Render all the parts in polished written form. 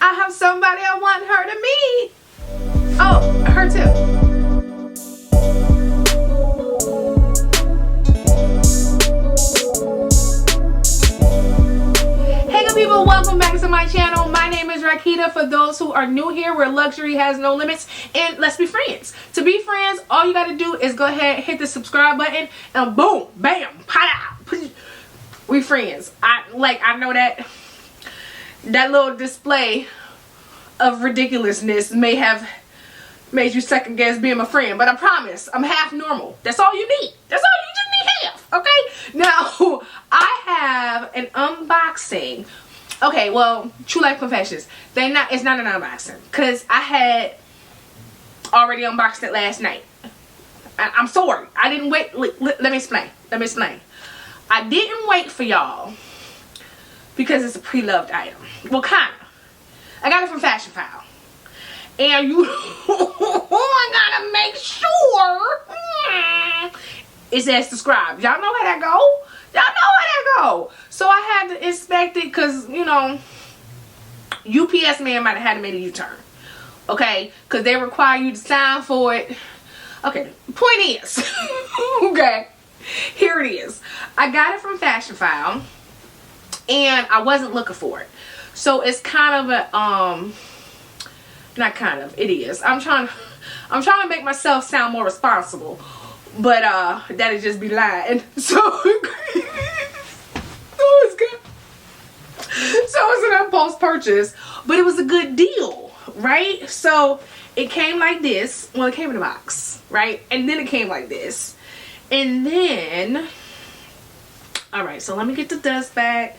I have somebody I want her to meet. Oh, her too. People, welcome back to my channel. My name is Rakita. For those who are new here, where luxury has no limits, and let's be friends. To be friends, all you gotta do is go ahead, hit the subscribe button, and boom, bam, pow, we friends. I know that little display of ridiculousness may have made you second guess being my friend, but I promise I'm half normal. That's all you need. That's all you just need half. Okay. Now I have an unboxing. Okay, well, True Life Confessions. It's not an unboxing because I had already unboxed it last night. I'm sorry. I didn't wait. Let me explain. I didn't wait for y'all because it's a pre-loved item. Well, kind of. I got it from Fashionphile. And I gotta make sure it says subscribe. Y'all know how that go? Y'all know how that go. So I had to inspect it because, you know, UPS man might have had to make a U-turn. Okay? Because they require you to sign for it. Okay. Point is. Okay. Here it is. I got it from Fashionphile. And I wasn't looking for it. So it's kind of a, not kind of, it is. I'm trying to make myself sound more responsible. But that'd just be lying. So it's good. So it's an impulse purchase, but it was a good deal, right? So it came like this. Well, it came in a box, right? And then it came like this. And then, all right, so let me get the dust bag.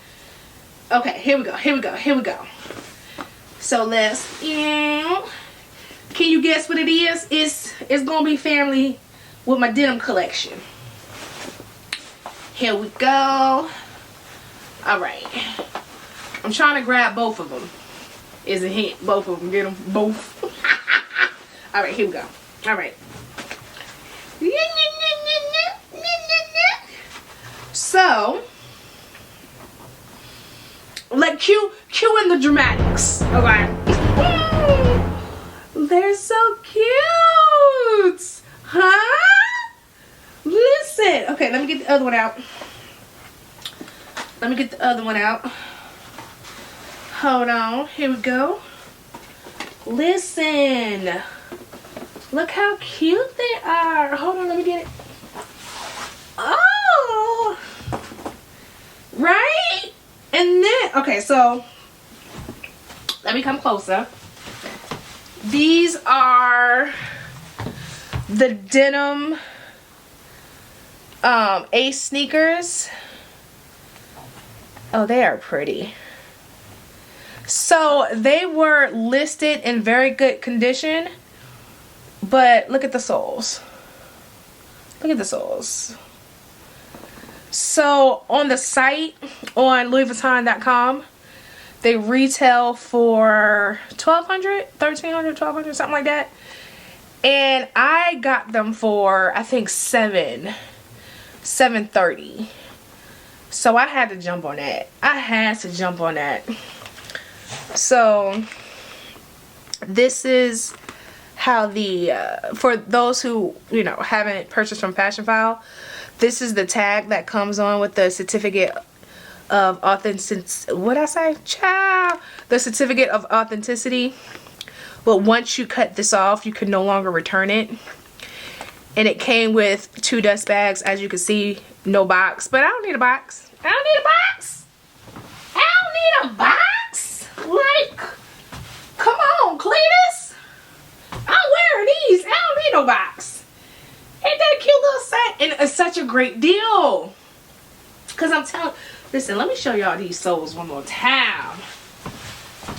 Okay, here we go. So let's, can you guess what it is? It's gonna be family with my denim collection. Here we go. All right. I'm trying to grab both of them. Is a hint. Both of them. Get them both. All right. Here we go. All right. So, like cue in the dramatics. Okay. They're so cute. Huh? Listen. Okay, let me get the other one out. Hold on. Here we go. Listen. Look how cute they are. Hold on, let me get it. Oh. Right? And then, okay, so let me come closer. These are the Denim Ace sneakers. Oh, they are pretty. So they were listed in very good condition, but look at the soles. Look at the soles. So on the site, on LouisVuitton.com, they retail for $1,200, $1,300, $1,200, something like that. And I got them for, I think, $730. So I had to jump on that. So this is how the for those who, you know, haven't purchased from Fashionphile, this is the tag that comes on with the certificate of authenticity. What'd I say? Ciao. The certificate of authenticity. But once you cut this off, you can no longer return it. And it came with 2 dust bags, as you can see. No box, but I don't need a box. Like, come on, Cletus. I'm wearing these. I don't need no box. Ain't that a cute little set? And it's such a great deal. Because I'm telling, listen, let me show y'all these soles one more time.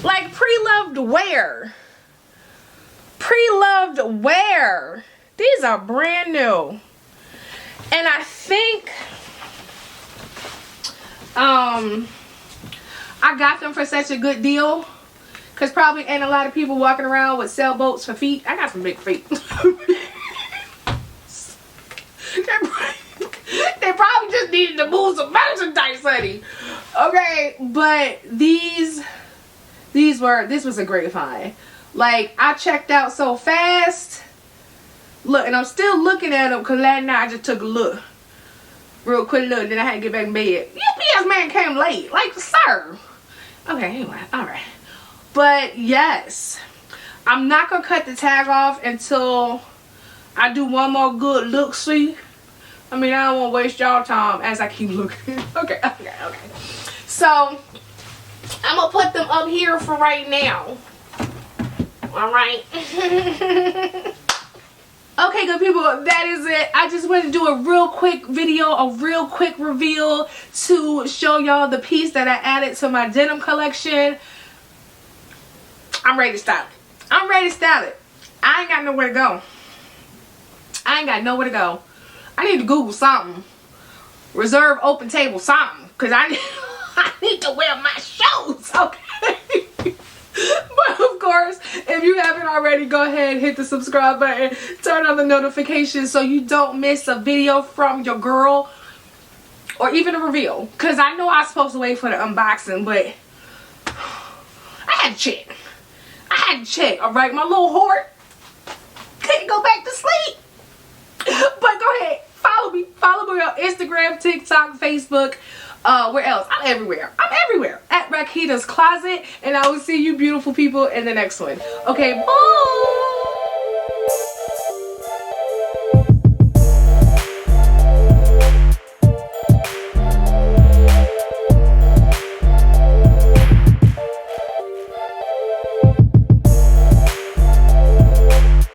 Like pre-loved wear. Pre-loved wear. These are brand new. And I think I got them for such a good deal because probably ain't a lot of people walking around with sailboats for feet. I got some big feet. They probably just needed to move some merchandise, honey. Okay, but these this was a great find. Like, I checked out so fast. Look, and I'm still looking at them because last night I just took a look. Real quick look, then I had to get back in bed. UPS man came late. Like, sir. Okay, anyway, alright. But, yes. I'm not going to cut the tag off until I do one more good look, see? I mean, I don't want to waste y'all time as I keep looking. Okay. So, I'm going to put them up here for right now. Alright. Okay, good people, that is it. I just wanted to do a real quick video, a real quick reveal to show y'all the piece that I added to my denim collection. I'm ready to style it. I'm ready to style it. I ain't got nowhere to go. I need to Google something. Reserve open table something. Because I need to wear my shoes, okay? But of course, if you haven't already, go ahead and hit the subscribe button, turn on the notifications so you don't miss a video from your girl or even a reveal, because I know I was supposed to wait for the unboxing, but I had to check. All right, my little whore couldn't go back to sleep. But go ahead, follow me on Instagram, TikTok, Facebook. Where else? I'm everywhere at Rakita's Closet, and I will see you beautiful people in the next one. Okay, bye.